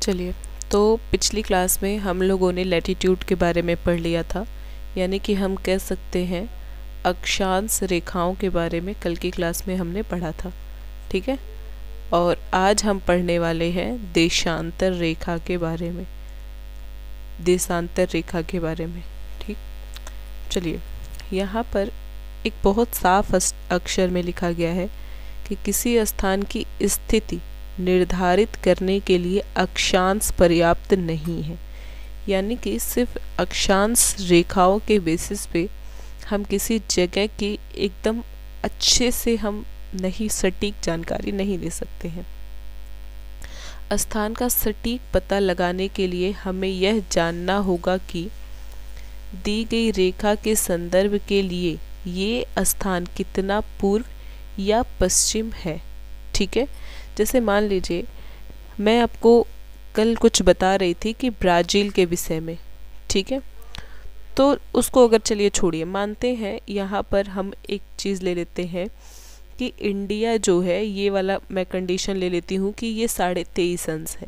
चलिए, तो पिछली क्लास में हम लोगों ने लैटिट्यूड के बारे में पढ़ लिया था, यानी कि हम कह सकते हैं अक्षांश रेखाओं के बारे में कल की क्लास में हमने पढ़ा था। ठीक है, और आज हम पढ़ने वाले हैं देशांतर रेखा के बारे में, देशांतर रेखा के बारे में। ठीक, चलिए, यहाँ पर एक बहुत साफ अक्षर में लिखा गया है कि किसी स्थान की स्थिति निर्धारित करने के लिए अक्षांश पर्याप्त नहीं है। यानी कि सिर्फ अक्षांश रेखाओं के बेसिस पे हम किसी जगह की एकदम अच्छे से हम नहीं सटीक जानकारी नहीं ले सकते हैं। स्थान का सटीक पता लगाने के लिए हमें यह जानना होगा कि दी गई रेखा के संदर्भ के लिए ये स्थान कितना पूर्व या पश्चिम है। ठीक है, जैसे मान लीजिए मैं आपको कल कुछ बता रही थी कि ब्राज़ील के विषय में। ठीक है, तो उसको अगर चलिए छोड़िए, मानते हैं यहाँ पर हम एक चीज़ ले लेते हैं कि इंडिया जो है, ये वाला मैं कंडीशन ले लेती हूँ कि ये 23.5 अंश है।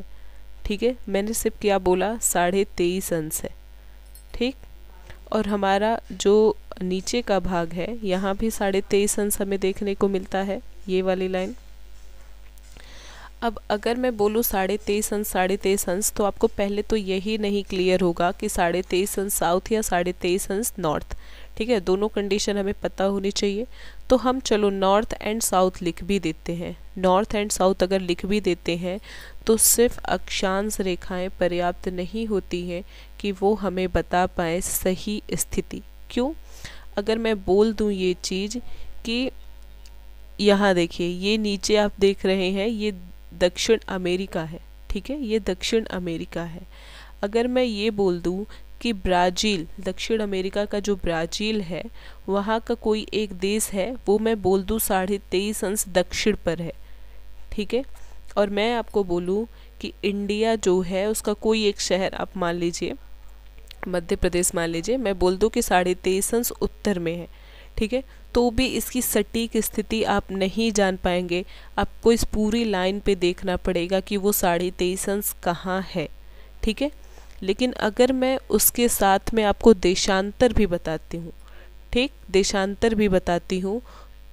ठीक है, मैंने सिर्फ क्या बोला, 23.5 अंश है। ठीक, और हमारा जो नीचे का भाग है यहाँ भी 23.5 अंश हमें देखने को मिलता है, ये वाली लाइन। अब अगर मैं बोलूँ 23.5 अंश, तो आपको पहले तो यही नहीं क्लियर होगा कि 23.5 अंश साउथ या 23.5 अंश नॉर्थ। ठीक है, दोनों कंडीशन हमें पता होनी चाहिए। तो हम चलो नॉर्थ एंड साउथ लिख भी देते हैं। नॉर्थ एंड साउथ अगर लिख भी देते हैं तो सिर्फ अक्षांश रेखाएं पर्याप्त नहीं होती हैं कि वो हमें बता पाए सही स्थिति। क्यों? अगर मैं बोल दूँ ये चीज़ कि यहाँ देखिए, ये नीचे आप देख रहे हैं, ये दक्षिण अमेरिका है। ठीक है, ये दक्षिण अमेरिका है। अगर मैं ये बोल दूँ कि ब्राज़ील, दक्षिण अमेरिका का जो ब्राज़ील है वहाँ का कोई एक देश है, वो मैं बोल दूँ 23.5 अंश दक्षिण पर है। ठीक है, और मैं आपको बोलूँ कि इंडिया जो है उसका कोई एक शहर, आप मान लीजिए मध्य प्रदेश मान लीजिए, मैं बोल दूँ कि 23.5 अंश उत्तर में है। ठीक है, तो भी इसकी सटीक स्थिति आप नहीं जान पाएंगे। आपको इस पूरी लाइन पे देखना पड़ेगा कि वो 23.5 अंश कहाँ है। ठीक है, लेकिन अगर मैं उसके साथ में आपको देशांतर भी बताती हूँ, ठीक, देशांतर भी बताती हूँ,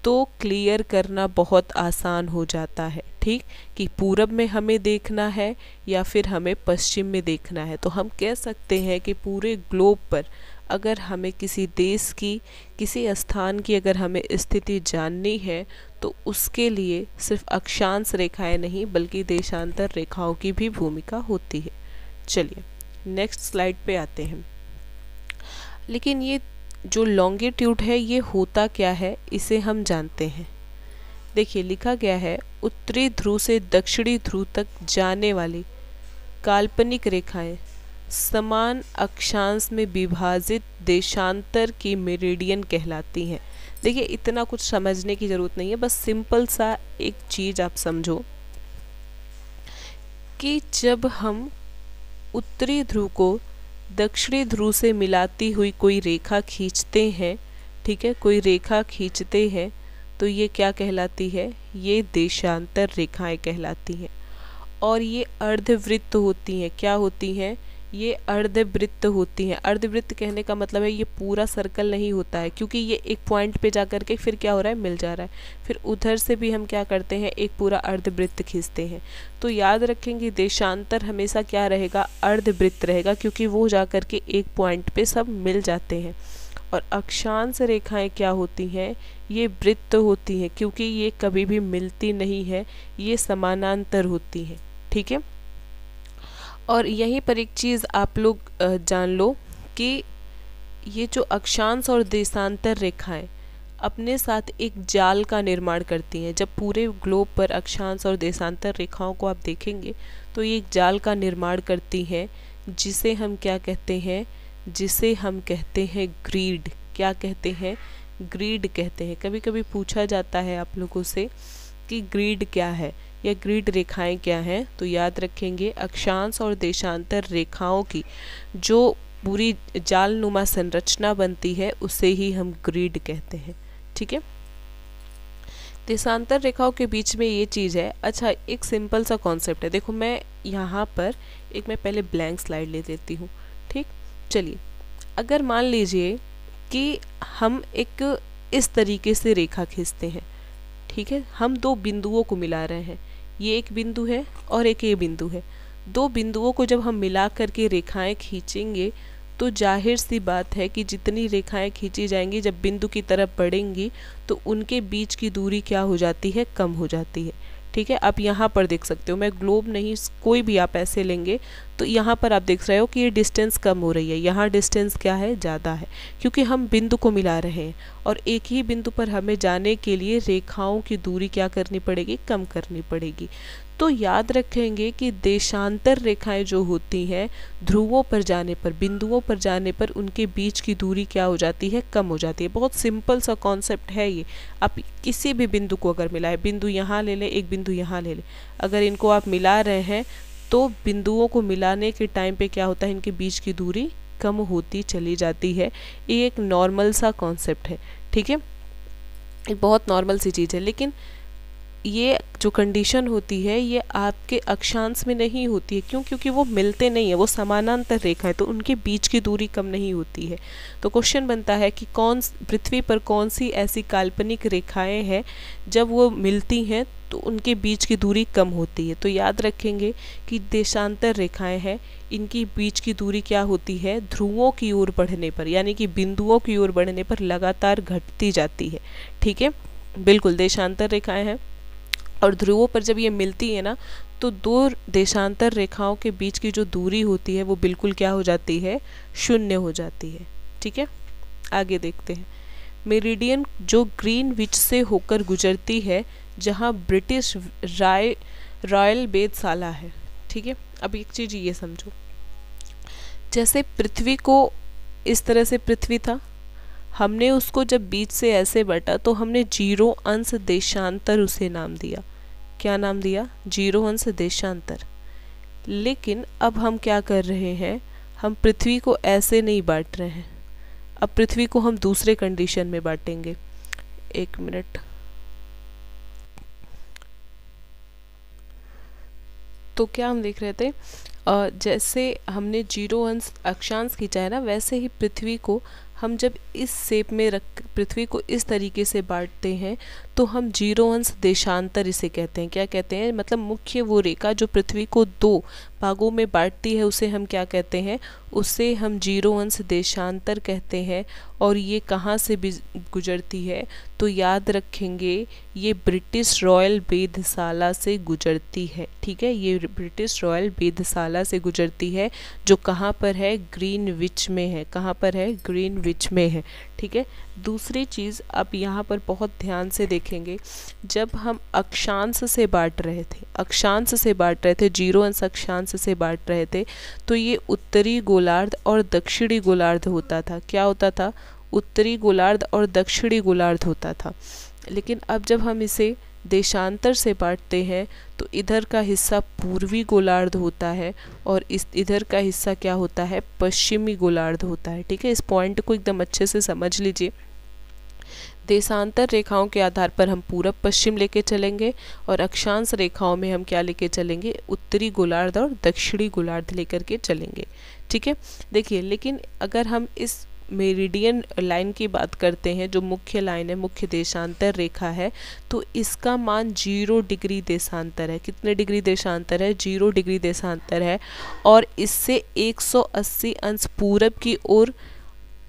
तो क्लियर करना बहुत आसान हो जाता है। ठीक, कि पूरब में हमें देखना है या फिर हमें पश्चिम में देखना है। तो हम कह सकते हैं कि पूरे ग्लोब पर अगर हमें किसी देश की, किसी स्थान की अगर हमें स्थिति जाननी है तो उसके लिए सिर्फ अक्षांश रेखाएं नहीं बल्कि देशांतर रेखाओं की भी भूमिका होती है। चलिए नेक्स्ट स्लाइड पे आते हैं। लेकिन ये जो लॉन्गिट्यूड है ये होता क्या है, इसे हम जानते हैं। देखिए लिखा गया है, उत्तरी ध्रुव से दक्षिणी ध्रुव तक जाने वाली काल्पनिक रेखाएं समान अक्षांश में विभाजित देशांतर की मेरिडियन कहलाती हैं। देखिए इतना कुछ समझने की ज़रूरत नहीं है, बस सिंपल सा एक चीज़ आप समझो कि जब हम उत्तरी ध्रुव को दक्षिणी ध्रुव से मिलाती हुई कोई रेखा खींचते हैं, ठीक है, कोई रेखा खींचते हैं, तो ये क्या कहलाती है, ये देशांतर रेखाएं कहलाती हैं। और ये अर्धवृत्त होती हैं। क्या होती हैं? ये अर्धवृत्त होती हैं। अर्धवृत्त कहने का मतलब है ये पूरा सर्कल नहीं होता है, क्योंकि ये एक पॉइंट पे जा कर के फिर क्या हो रहा है, मिल जा रहा है। फिर उधर से भी हम क्या करते हैं, एक पूरा अर्धवृत्त खींचते हैं। तो याद रखेंगे देशांतर हमेशा क्या रहेगा, अर्धवृत्त रहेगा, क्योंकि वो जा कर के एक पॉइंट पे सब मिल जाते हैं। और अक्षांश रेखाएं क्या होती हैं, ये वृत्त होती हैं, क्योंकि ये कभी भी मिलती नहीं है, ये समानांतर होती हैं। ठीक है, और यहीं पर एक चीज़ आप लोग जान लो कि ये जो अक्षांश और देशांतर रेखाएं अपने साथ एक जाल का निर्माण करती हैं। जब पूरे ग्लोब पर अक्षांश और देशांतर रेखाओं को आप देखेंगे तो ये एक जाल का निर्माण करती हैं, जिसे हम क्या कहते हैं, जिसे हम कहते हैं ग्रिड। क्या कहते हैं? ग्रिड कहते हैं। कभी कभी पूछा जाता है आप लोगों से कि ग्रिड क्या है या ग्रिड रेखाएं क्या हैं, तो याद रखेंगे अक्षांश और देशांतर रेखाओं की जो पूरी जालनुमा संरचना बनती है उसे ही हम ग्रिड कहते हैं। ठीक है, देशांतर रेखाओं के बीच में ये चीज़ है। अच्छा, एक सिंपल सा कॉन्सेप्ट है। देखो मैं यहाँ पर मैं पहले ब्लैंक स्लाइड ले लेती हूँ। ठीक, चलिए, अगर मान लीजिए कि हम एक इस तरीके से रेखा खींचते हैं, ठीक है, हम दो बिंदुओं को मिला रहे हैं, ये एक बिंदु है और एक ये बिंदु है। दो बिंदुओं को जब हम मिला करके रेखाएं खींचेंगे तो जाहिर सी बात है कि जितनी रेखाएं खींची जाएंगी जब बिंदु की तरफ बढ़ेंगी तो उनके बीच की दूरी क्या हो जाती है, कम हो जाती है। ठीक है, आप यहाँ पर देख सकते हो, मैं ग्लोब नहीं, कोई भी आप ऐसे लेंगे तो यहाँ पर आप देख रहे हो कि ये डिस्टेंस कम हो रही है, यहाँ डिस्टेंस क्या है, ज़्यादा है, क्योंकि हम बिंदु को मिला रहे हैं और एक ही बिंदु पर हमें जाने के लिए रेखाओं की दूरी क्या करनी पड़ेगी, कम करनी पड़ेगी। तो याद रखेंगे कि देशांतर रेखाएं जो होती हैं ध्रुवों पर जाने पर, बिंदुओं पर जाने पर उनके बीच की दूरी क्या हो जाती है, कम हो जाती है। बहुत सिंपल सा कॉन्सेप्ट है ये। आप किसी भी बिंदु को अगर मिलाए, बिंदु यहाँ ले लें, एक बिंदु यहाँ ले लें, अगर इनको आप मिला रहे हैं तो बिंदुओं को मिलाने के टाइम पे क्या होता है, इनके बीच की दूरी कम होती चली जाती है। ये एक नॉर्मल सा कॉन्सेप्ट है। ठीक है, एक बहुत नॉर्मल सी चीज़ है। लेकिन ये जो कंडीशन होती है ये आपके अक्षांश में नहीं होती है। क्यों? क्योंकि वो मिलते नहीं है, वो समानांतर रेखा है, तो उनके बीच की दूरी कम नहीं होती है। तो क्वेश्चन बनता है कि पृथ्वी पर कौन सी ऐसी काल्पनिक रेखाएं हैं जब वो मिलती हैं तो उनके बीच की दूरी कम होती है। तो याद रखेंगे कि देशांतर रेखाएं हैं, इनकी बीच की दूरी क्या होती है, ध्रुवों की ओर बढ़ने पर, यानी कि बिंदुओं की ओर बढ़ने पर लगातार घटती जाती है। ठीक है, बिल्कुल देशांतर रेखाएं हैं और ध्रुवों पर जब ये मिलती है ना तो दो देशांतर रेखाओं के बीच की जो दूरी होती है वो बिल्कुल क्या हो जाती है, शून्य हो जाती है। ठीक है, आगे देखते हैं। मेरिडियन जो ग्रीनविच से होकर गुजरती है, जहाँ ब्रिटिश रॉयल वेधशाला है। ठीक है, अब एक चीज़ ये समझो, जैसे पृथ्वी को इस तरह से पृथ्वी था, हमने उसको जब बीच से ऐसे बटा तो हमने 0 अंश देशांतर उसे नाम दिया। क्या नाम दिया? 0 अंश देशांतर। लेकिन अब हम क्या कर रहे हैं, हम पृथ्वी को ऐसे नहीं बांट रहे हैं, अब पृथ्वी को हम दूसरे कंडीशन में बांटेंगे। एक मिनट, तो क्या हम देख रहे थे, जैसे हमने 0 अंश अक्षांश खींचा है ना, वैसे ही पृथ्वी को हम जब इस शेप में रख, पृथ्वी को इस तरीके से बांटते हैं तो हम 0 अंश देशांतर इसे कहते हैं। क्या कहते हैं? मतलब मुख्य वो रेखा जो पृथ्वी को 2 भागों में बांटती है उसे हम क्या कहते हैं, उसे हम 0 अंश देशांतर कहते हैं। और ये कहाँ से गुजरती है, तो याद रखेंगे ये ब्रिटिश रॉयल वेधशाला से गुजरती है। ठीक है, ये ब्रिटिश रॉयल वेधशाला से गुजरती है, जो कहाँ पर है, ग्रीनविच में है। कहाँ पर है? ग्रीनविच में है। ठीक है, दूसरी चीज़ आप यहाँ पर बहुत ध्यान से देखेंगे, जब हम अक्षांश से बांट रहे थे, 0 अंश अक्षांश से बांट रहे थे, तो ये उत्तरी गोलार्ध और दक्षिणी गोलार्ध होता था। क्या होता था? उत्तरी गोलार्ध और दक्षिणी गोलार्ध होता था। लेकिन अब जब हम इसे देशांतर से बांटते हैं तो इधर का हिस्सा पूर्वी गोलार्ध होता है और इधर का हिस्सा क्या होता है, पश्चिमी गोलार्ध होता है। ठीक है, इस पॉइंट को एकदम अच्छे से समझ लीजिए। देशांतर रेखाओं के आधार पर हम पूरब पश्चिम लेके चलेंगे और अक्षांश रेखाओं में हम क्या लेके चलेंगे, उत्तरी गोलार्ध और दक्षिणी गोलार्ध लेकर के चलेंगे। ठीक है, देखिए, लेकिन अगर हम इस मेरिडियन लाइन की बात करते हैं, जो मुख्य लाइन है, मुख्य देशांतर रेखा है, तो इसका मान 0 डिग्री देशांतर है। कितने डिग्री देशांतर है? 0 डिग्री देशांतर है। और इससे 180 अंश पूरब की ओर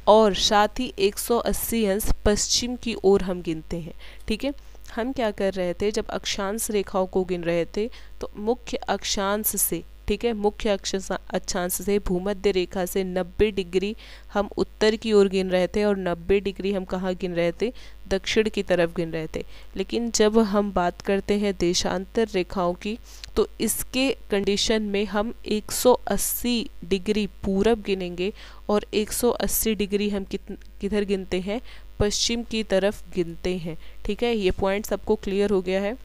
और साथ ही 180 अंश पश्चिम की ओर हम गिनते हैं। ठीक है, हम क्या कर रहे थे, जब अक्षांश रेखाओं को गिन रहे थे तो मुख्य अक्षांश से, ठीक है, मुख्य अक्षांश से भूमध्य रेखा से 90 डिग्री हम उत्तर की ओर गिन रहे थे और 90 डिग्री हम कहाँ गिन रहे थे, दक्षिण की तरफ गिन रहे थे। लेकिन जब हम बात करते हैं देशांतर रेखाओं की तो इसके कंडीशन में हम 180 डिग्री पूरब गिनेंगे और 180 डिग्री हम किधर गिनते हैं, पश्चिम की तरफ गिनते हैं। ठीक है, ये पॉइंट सबको क्लियर हो गया है।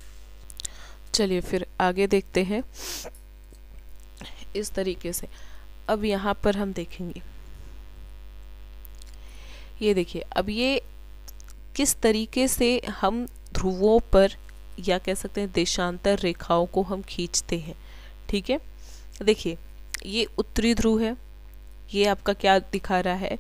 चलिए फिर आगे देखते हैं इस तरीके से। अब यहाँ पर हम देखेंगे, ये देखिए, अब ये किस तरीके से हम ध्रुवों पर या कह सकते हैं देशांतर रेखाओं को हम खींचते हैं। ठीक है, देखिए ये उत्तरी ध्रुव है, ये आपका क्या दिखा रहा है,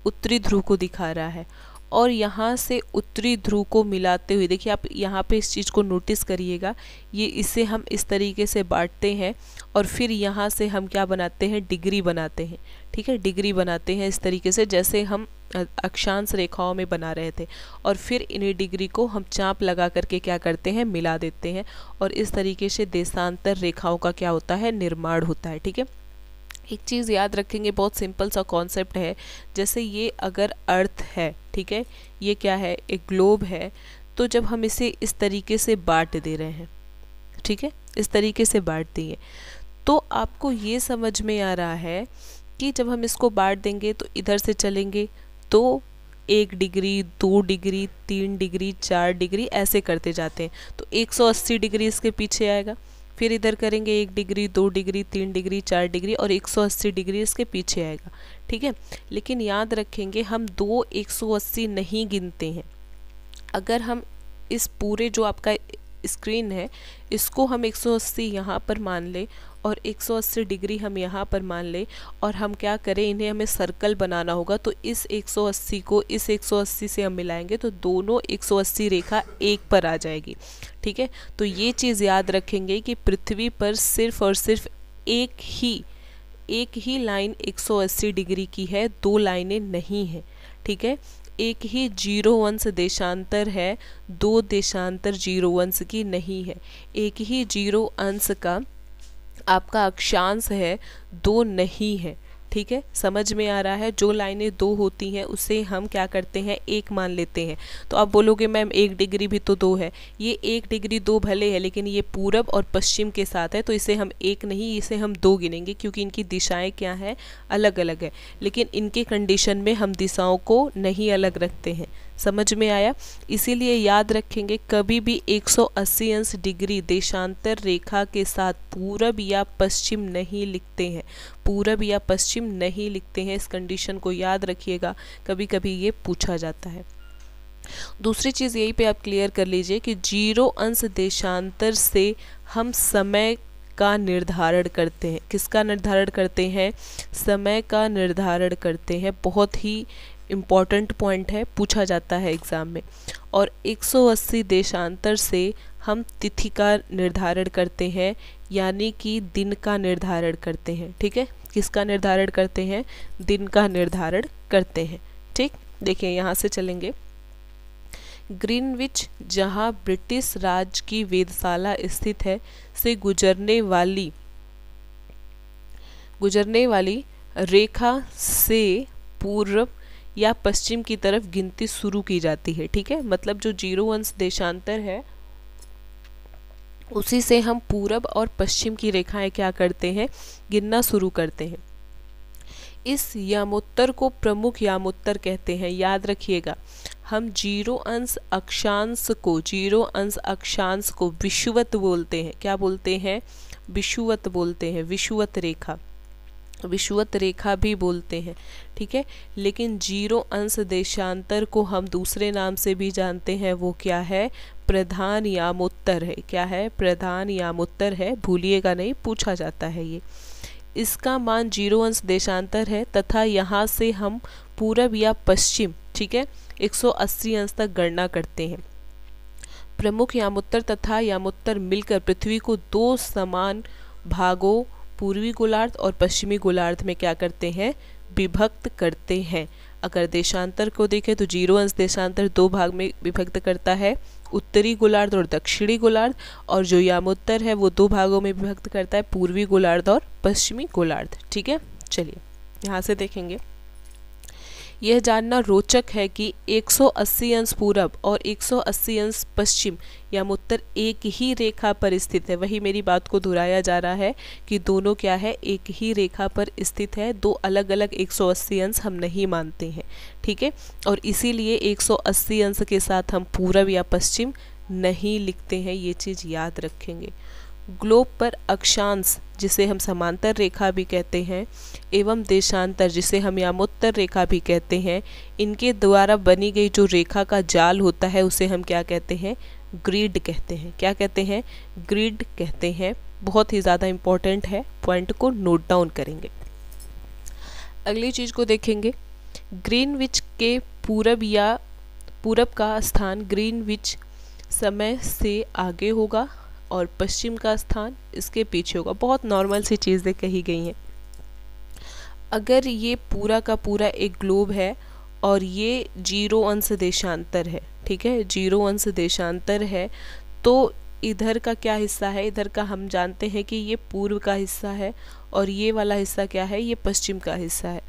उत्तरी ध्रुव को दिखा रहा है। और यहाँ से उत्तरी ध्रुव को मिलाते हुए देखिए, आप यहाँ पे इस चीज़ को नोटिस करिएगा, ये इसे हम इस तरीके से बांटते हैं और फिर यहाँ से हम क्या बनाते हैं, डिग्री बनाते हैं। ठीक है, डिग्री बनाते हैं इस तरीके से जैसे हम अक्षांश रेखाओं में बना रहे थे, और फिर इन्हीं डिग्री को हम चाप लगा करके क्या करते हैं, मिला देते हैं, और इस तरीके से देशांतर रेखाओं का क्या होता है, निर्माण होता है। ठीक है, एक चीज़ याद रखेंगे, बहुत सिंपल सा कॉन्सेप्ट है। जैसे ये अगर अर्थ है, ठीक है, ये क्या है, एक ग्लोब है, तो जब हम इसे इस तरीके से बांट दे रहे हैं, ठीक है, इस तरीके से बांट दिए, तो आपको ये समझ में आ रहा है कि जब हम इसको बांट देंगे तो इधर से चलेंगे तो 1 डिग्री, 2 डिग्री, 3 डिग्री, 4 डिग्री ऐसे करते जाते हैं, तो 180 डिग्री इसके पीछे आएगा। फिर इधर करेंगे 1 डिग्री, 2 डिग्री, 3 डिग्री, 4 डिग्री और 180 डिग्री इसके पीछे आएगा। ठीक है, लेकिन याद रखेंगे हम 2 180 नहीं गिनते हैं। अगर हम इस पूरे जो आपका स्क्रीन है इसको हम 180 यहाँ पर मान ले और 180 डिग्री हम यहाँ पर मान ले, और हम क्या करें, इन्हें हमें सर्कल बनाना होगा, तो इस 180 को इस 180 से हम मिलाएंगे तो दोनों 180 रेखा एक पर आ जाएगी। ठीक है, तो ये चीज़ याद रखेंगे कि पृथ्वी पर सिर्फ और सिर्फ एक ही लाइन 180 डिग्री की है, 2 लाइनें नहीं हैं। ठीक है, एक ही 0 अंश देशांतर है, 2 देशांतर 0 अंश की नहीं है। एक ही 0 अंश का आपका अक्षांश है, 2 नहीं है। ठीक है, समझ में आ रहा है, जो लाइनें 2 होती हैं उसे हम क्या करते हैं, 1 मान लेते हैं। तो आप बोलोगे मैम 1 डिग्री भी तो 2 है, ये 1 डिग्री 2 भले है, लेकिन ये पूरब और पश्चिम के साथ है, तो इसे हम 1 नहीं, इसे हम 2 गिनेंगे, क्योंकि इनकी दिशाएं क्या है, अलग अलग है। लेकिन इनके कंडीशन में हम दिशाओं को नहीं अलग रखते हैं। समझ में आया? इसीलिए याद रखेंगे, कभी भी 180 अंश डिग्री देशांतर रेखा के साथ पूरब या पश्चिम नहीं लिखते हैं, पूरब या पश्चिम नहीं लिखते हैं। इस कंडीशन को याद रखिएगा, कभी कभी ये पूछा जाता है। दूसरी चीज़ यही पे आप क्लियर कर लीजिए कि 0 अंश देशांतर से हम समय का निर्धारण करते हैं। किसका निर्धारण करते हैं? समय का निर्धारण करते हैं। बहुत ही इम्पॉर्टेंट पॉइंट है, पूछा जाता है एग्ज़ाम में। और 180 देशांतर से हम तिथि का निर्धारण करते हैं, यानी कि दिन का निर्धारण करते हैं। ठीक है, किसका निर्धारण करते हैं? दिन का निर्धारण करते हैं। ठीक, देखिए यहाँ से चलेंगे। ग्रीनविच, जहाँ ब्रिटिश राज की वेधशाला स्थित है, से गुजरने वाली रेखा से पूर्व या पश्चिम की तरफ गिनती शुरू की जाती है। ठीक है, मतलब जो 0 अंश देशांतर है उसी से हम पूरब और पश्चिम की रेखाएं क्या करते हैं, गिनना शुरू करते हैं। इस यामोत्तर को प्रमुख यामोत्तर कहते हैं। याद रखिएगा, हम 0 अंश अक्षांश को विषुवत बोलते हैं। क्या बोलते हैं? विषुवत बोलते हैं, विषुवत रेखा, विषुवत रेखा भी बोलते हैं। ठीक है, लेकिन 0 अंश देशांतर को हम दूसरे नाम से भी जानते हैं, वो क्या है? प्रधान यामोत्तर है। क्या है? प्रधान यामोत्तर है, भूलिएगा नहीं, पूछा जाता है ये। इसका मान 0 अंश देशांतर है तथा यहाँ से हम पूरब या पश्चिम, ठीक है, 180 अंश तक गणना करते हैं। प्रमुख यामोत्तर तथा यामोत्तर मिलकर पृथ्वी को 2 समान भागों, पूर्वी गोलार्ध और पश्चिमी गोलार्ध में क्या करते हैं? विभक्त करते हैं। अगर देशांतर को देखें तो 0 अंश देशांतर 2 भाग में विभक्त करता है, उत्तरी गोलार्ध और दक्षिणी गोलार्ध, और जो यामोत्तर है वो 2 भागों में विभक्त करता है, पूर्वी गोलार्ध और पश्चिमी गोलार्ध। ठीक है, चलिए यहाँ से देखेंगे। यह जानना रोचक है कि 180 अंश पूरब और 180 अंश पश्चिम यामोत्तर एक ही रेखा पर स्थित है। वही मेरी बात को दोहराया जा रहा है कि दोनों क्या है, एक ही रेखा पर स्थित है, 2 अलग अलग 180 अंश हम नहीं मानते हैं। ठीक है, और इसीलिए 180 अंश के साथ हम पूरब या पश्चिम नहीं लिखते हैं, ये चीज़ याद रखेंगे। ग्लोब पर अक्षांश, जिसे हम समांतर रेखा भी कहते हैं, एवं देशांतर, जिसे हम यामोत्तर रेखा भी कहते हैं, इनके द्वारा बनी गई जो रेखा का जाल होता है उसे हम क्या कहते हैं? ग्रिड कहते हैं। क्या कहते हैं? ग्रिड कहते हैं। बहुत ही ज़्यादा इम्पोर्टेंट है, पॉइंट को नोट डाउन करेंगे। अगली चीज़ को देखेंगे, ग्रीनविच के पूरब का स्थान ग्रीनविच समय से आगे होगा और पश्चिम का स्थान इसके पीछे होगा। बहुत नॉर्मल सी चीज़ें कही गई हैं। अगर ये पूरा का पूरा एक ग्लोब है और ये 0 अंश देशांतर है, ठीक है, 0 अंश देशांतर है, तो इधर का क्या हिस्सा है? इधर का हम जानते हैं कि ये पूर्व का हिस्सा है और ये वाला हिस्सा क्या है? ये पश्चिम का हिस्सा है।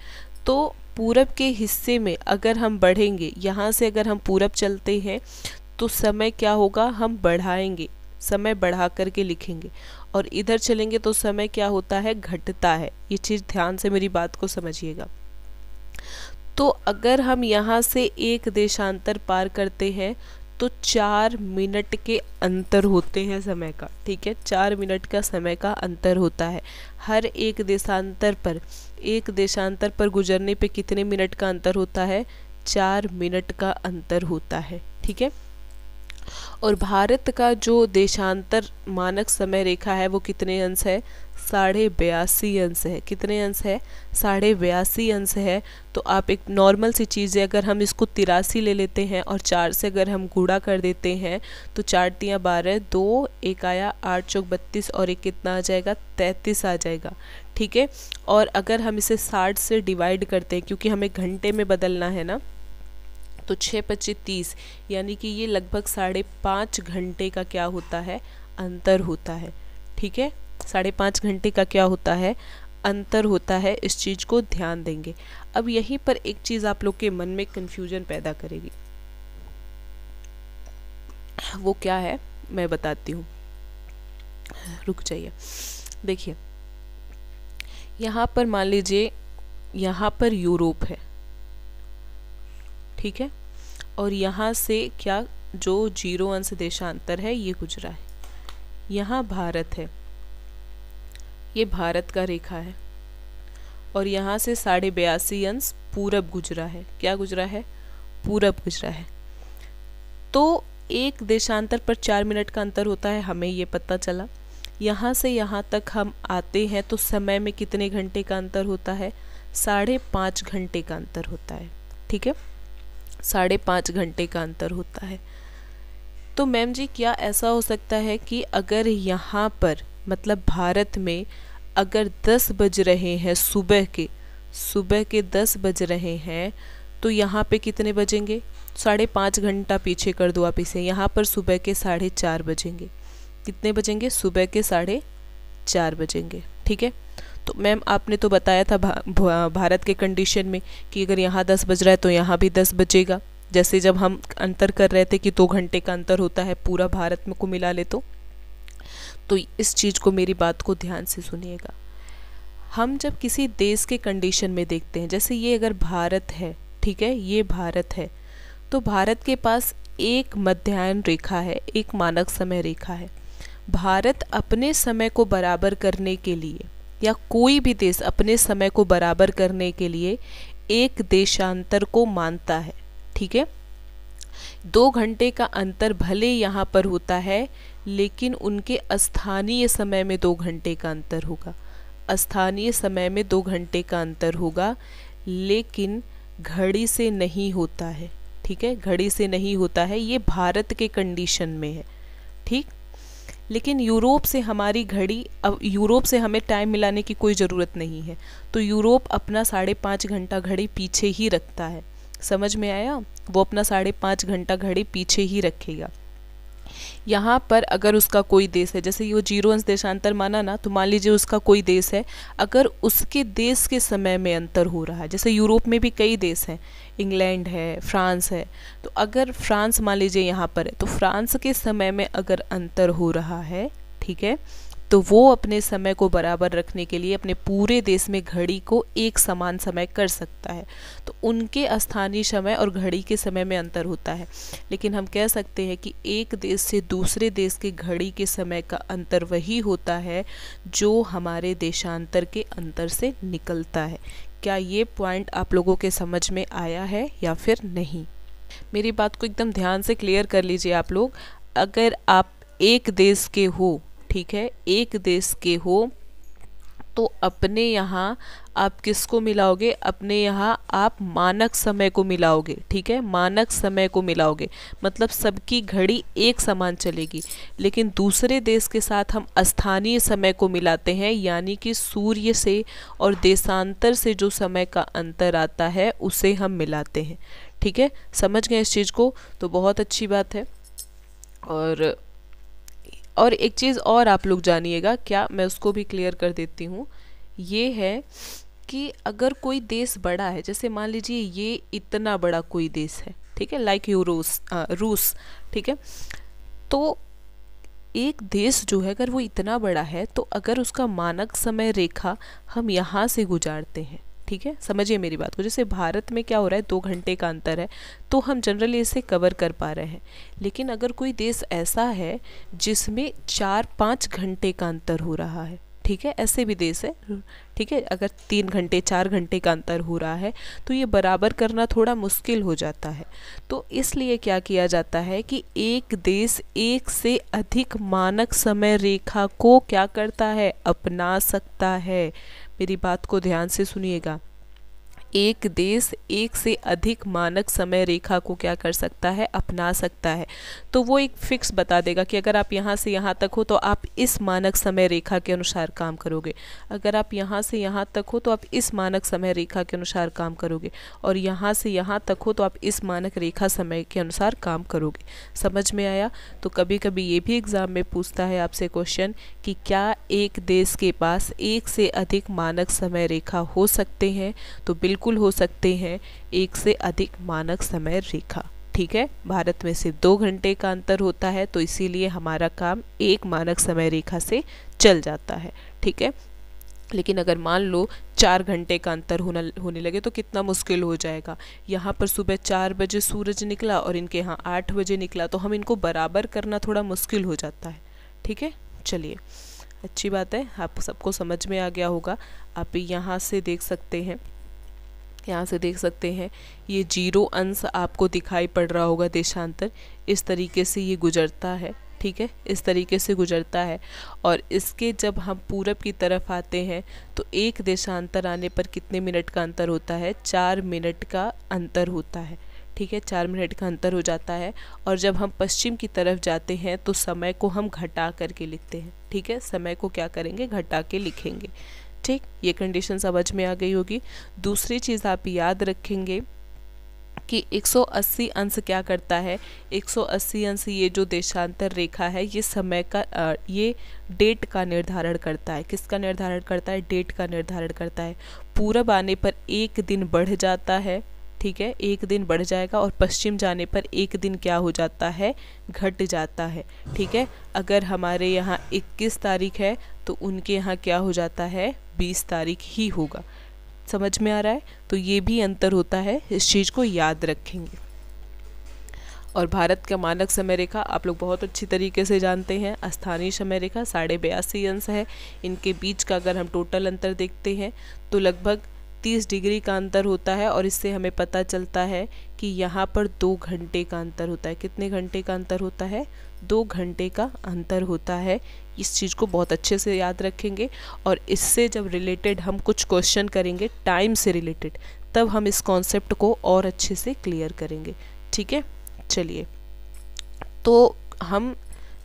तो पूरब के हिस्से में अगर हम बढ़ेंगे, यहाँ से अगर हम पूरब चलते हैं तो समय क्या होगा? हम बढ़ाएंगे, समय बढ़ा करके लिखेंगे। और इधर चलेंगे तो समय क्या होता है? घटता है। ये चीज़ ध्यान से मेरी बात को समझिएगा। तो अगर हम यहाँ से एक देशांतर पार करते हैं तो 4 मिनट के अंतर होते हैं समय का, ठीक है, 4 मिनट का समय का अंतर होता है। हर एक देशांतर पर गुजरने पे कितने मिनट का अंतर होता है? 4 मिनट का अंतर होता है, ठीक है। और भारत का जो देशांतर मानक समय रेखा है वो कितने अंश है? 82.5 अंश है। कितने अंश है? 82.5 अंश है। तो आप एक नॉर्मल सी चीज़ है, अगर हम इसको 83 ले लेते हैं और 4 से अगर हम गुणा कर देते हैं तो 4 तियाँ 12, 2 1 आया, 8 चौक 32 और एक कितना आ जाएगा? 33 आ जाएगा, ठीक है। और अगर हम इसे 60 से डिवाइड करते हैं, क्योंकि हमें घंटे में बदलना है ना, तो 6 25 30, यानी कि ये लगभग 5.5 घंटे का क्या होता है? अंतर होता है, ठीक है। 5.5 घंटे का क्या होता है? अंतर होता है। इस चीज़ को ध्यान देंगे। अब यहीं पर एक चीज़ आप लोग के मन में कन्फ्यूजन पैदा करेगी, वो क्या है मैं बताती हूँ, रुक जाइए। देखिए, यहाँ पर मान लीजिए यहाँ पर यूरोप है, ठीक है, और यहाँ से क्या जो 0 अंश देशांतर है ये गुजरा है। यहाँ भारत है, ये भारत का रेखा है, और यहाँ से 82.5 अंश पूरब गुजरा है। क्या गुजरा है? पूरब गुजरा है। तो एक देशांतर पर 4 मिनट का अंतर होता है, हमें ये पता चला। यहाँ से यहाँ तक हम आते हैं तो समय में कितने घंटे का अंतर होता है? 5.5 घंटे का अंतर होता है, ठीक है, 5.5 घंटे का अंतर होता है। तो मैम जी क्या ऐसा हो सकता है कि अगर यहाँ पर मतलब भारत में अगर 10 बज रहे हैं सुबह के 10 बज रहे हैं, तो यहाँ पे कितने बजेंगे? 5.5 घंटा पीछे कर दो आप इसे, यहाँ पर सुबह के 4:30 बजेंगे। कितने बजेंगे? सुबह के 4:30 बजेंगे, ठीक है। तो मैम आपने तो बताया था भारत के कंडीशन में कि अगर यहाँ 10 बज रहा है तो यहाँ भी 10 बजेगा। जैसे जब हम अंतर कर रहे थे कि 2 घंटे का अंतर होता है पूरा भारत में को मिला ले तो इस चीज़ को, मेरी बात को ध्यान से सुनिएगा। हम जब किसी देश के कंडीशन में देखते हैं, जैसे ये अगर भारत है, ठीक है, ये भारत है, तो भारत के पास एक मध्याह्न रेखा है, एक मानक समय रेखा है। भारत अपने समय को बराबर करने के लिए, या कोई भी देश अपने समय को बराबर करने के लिए एक देशांतर को मानता है, ठीक है। 2 घंटे का अंतर भले यहाँ पर होता है, लेकिन उनके स्थानीय समय में 2 घंटे का अंतर होगा। स्थानीय समय में 2 घंटे का अंतर होगा, लेकिन घड़ी से नहीं होता है, ठीक है, घड़ी से नहीं होता है। ये भारत के कंडीशन में है, ठीक। लेकिन यूरोप से हमारी घड़ी, अब यूरोप से हमें टाइम मिलाने की कोई ज़रूरत नहीं है, तो यूरोप अपना 5.5 घंटा घड़ी पीछे ही रखता है। समझ में आया? वो अपना 5.5 घंटा घड़ी पीछे ही रखेगा। यहाँ पर अगर उसका कोई देश है, जैसे ये 0 अंश देशांतर माना ना, तो मान लीजिए उसका कोई देश है, अगर उसके देश के समय में अंतर हो रहा है, जैसे यूरोप में भी कई देश हैं, इंग्लैंड है, फ्रांस है, तो अगर फ्रांस मान लीजिए यहाँ पर है, तो फ्रांस के समय में अगर अंतर हो रहा है, ठीक है, तो वो अपने समय को बराबर रखने के लिए अपने पूरे देश में घड़ी को एक समान समय कर सकता है। तो उनके स्थानीय समय और घड़ी के समय में अंतर होता है, लेकिन हम कह सकते हैं कि एक देश से दूसरे देश के घड़ी के समय का अंतर वही होता है जो हमारे देशांतर के अंतर से निकलता है। क्या ये पॉइंट आप लोगों के समझ में आया है या फिर नहीं? मेरी बात को एकदम ध्यान से क्लियर कर लीजिए आप लोग। अगर आप एक देश के हो, ठीक है, एक देश के हो, तो अपने यहाँ आप किसको मिलाओगे, अपने यहाँ आप मानक समय को मिलाओगे, ठीक है, मानक समय को मिलाओगे, मतलब सबकी घड़ी एक समान चलेगी। लेकिन दूसरे देश के साथ हम स्थानीय समय को मिलाते हैं, यानी कि सूर्य से और देशांतर से जो समय का अंतर आता है उसे हम मिलाते हैं, ठीक है। समझ गए इस चीज़ को, तो बहुत अच्छी बात है। और एक चीज़ और आप लोग जानिएगा, क्या, मैं उसको भी क्लियर कर देती हूँ। ये है कि अगर कोई देश बड़ा है, जैसे मान लीजिए ये इतना बड़ा कोई देश है, ठीक है, लाइक रूस, ठीक है, तो एक देश जो है अगर वो इतना बड़ा है, तो अगर उसका मानक समय रेखा हम यहाँ से गुजारते हैं, ठीक है, समझिए मेरी बात को। जैसे भारत में क्या हो रहा है, 2 घंटे का अंतर है, तो हम जनरली इसे कवर कर पा रहे हैं। लेकिन अगर कोई देश ऐसा है जिसमें 4-5 घंटे का अंतर हो रहा है, ठीक है, ऐसे भी देश है, ठीक है, अगर 3 घंटे 4 घंटे का अंतर हो रहा है, तो ये बराबर करना थोड़ा मुश्किल हो जाता है। तो इसलिए क्या किया जाता है कि एक देश एक से अधिक मानक समय रेखा को क्या करता है, अपना सकता है। मेरी बात को ध्यान से सुनिएगा, एक देश एक से अधिक मानक समय रेखा को क्या कर सकता है, अपना सकता है। तो वो एक फिक्स बता देगा कि अगर आप यहाँ से यहाँ तक हो तो आप इस मानक समय रेखा के अनुसार काम करोगे, अगर आप यहाँ से यहाँ तक हो तो आप इस मानक समय रेखा के अनुसार काम करोगे, और यहाँ से यहाँ तक हो तो आप इस मानक रेखा समय के अनुसार काम करोगे। समझ में आया। तो कभी कभी ये भी एग्ज़ाम में पूछता है आपसे क्वेश्चन कि क्या एक देश के पास एक से अधिक मानक समय रेखा हो सकते हैं, तो बिल्कुल हो सकते हैं, एक से अधिक मानक समय रेखा, ठीक है। भारत में सिर्फ 2 घंटे का अंतर होता है, तो इसीलिए हमारा काम एक मानक समय रेखा से चल जाता है, ठीक है। लेकिन अगर मान लो 4 घंटे का अंतर होने लगे तो कितना मुश्किल हो जाएगा। यहाँ पर सुबह 4 बजे सूरज निकला और इनके यहाँ 8 बजे निकला, तो हम इनको बराबर करना थोड़ा मुश्किल हो जाता है, ठीक है। चलिए, अच्छी बात है, आप सबको समझ में आ गया होगा। आप यहाँ से देख सकते हैं, यहाँ से देख सकते हैं, ये 0 अंश आपको दिखाई पड़ रहा होगा देशांतर, इस तरीके से ये गुजरता है, ठीक है, इस तरीके से गुजरता है। और इसके जब हम पूरब की तरफ आते हैं तो एक देशांतर आने पर कितने मिनट का अंतर होता है, 4 मिनट का अंतर होता है, ठीक है, 4 मिनट का अंतर हो जाता है। और जब हम पश्चिम की तरफ जाते हैं तो समय को हम घटा करके लिखते हैं, ठीक है, समय को क्या करेंगे, घटा के लिखेंगे, ठीक। ये कंडीशन समझ में आ गई होगी। दूसरी चीज़ आप याद रखेंगे कि 180 अंश क्या करता है, 180 अंश ये जो देशांतर रेखा है ये समय का ये डेट का निर्धारण करता है। किसका निर्धारण करता है, डेट का निर्धारण करता है। पूरब आने पर 1 दिन बढ़ जाता है, ठीक है, 1 दिन बढ़ जाएगा, और पश्चिम जाने पर 1 दिन क्या हो जाता है, घट जाता है, ठीक है। अगर हमारे यहाँ 21 तारीख है तो उनके यहाँ क्या हो जाता है, 20 तारीख ही होगा। समझ में आ रहा है। तो ये भी अंतर होता है, इस चीज़ को याद रखेंगे। और भारत का मानक समय रेखा आप लोग बहुत अच्छी तरीके से जानते हैं, स्थानीय समय रेखा 82.5 अंश है। इनके बीच का अगर हम टोटल अंतर देखते हैं तो लगभग 30 डिग्री का अंतर होता है। और इससे हमें पता चलता है कि यहाँ पर 2 घंटे का अंतर होता है। कितने घंटे का अंतर होता है, 2 घंटे का अंतर होता है। इस चीज़ को बहुत अच्छे से याद रखेंगे। और इससे जब रिलेटेड हम कुछ क्वेश्चन करेंगे टाइम से रिलेटेड, तब हम इस कॉन्सेप्ट को और अच्छे से क्लियर करेंगे, ठीक है। चलिए, तो हम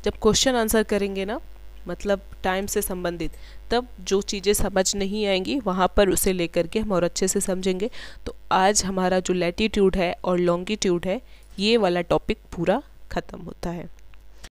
जब क्वेश्चन आंसर करेंगे ना, मतलब टाइम से संबंधित, तब जो चीज़ें समझ नहीं आएंगी वहाँ पर उसे लेकर के हम और अच्छे से समझेंगे। तो आज हमारा जो लैटीट्यूड है और लॉन्गिट्यूड है, ये वाला टॉपिक पूरा ख़त्म होता है।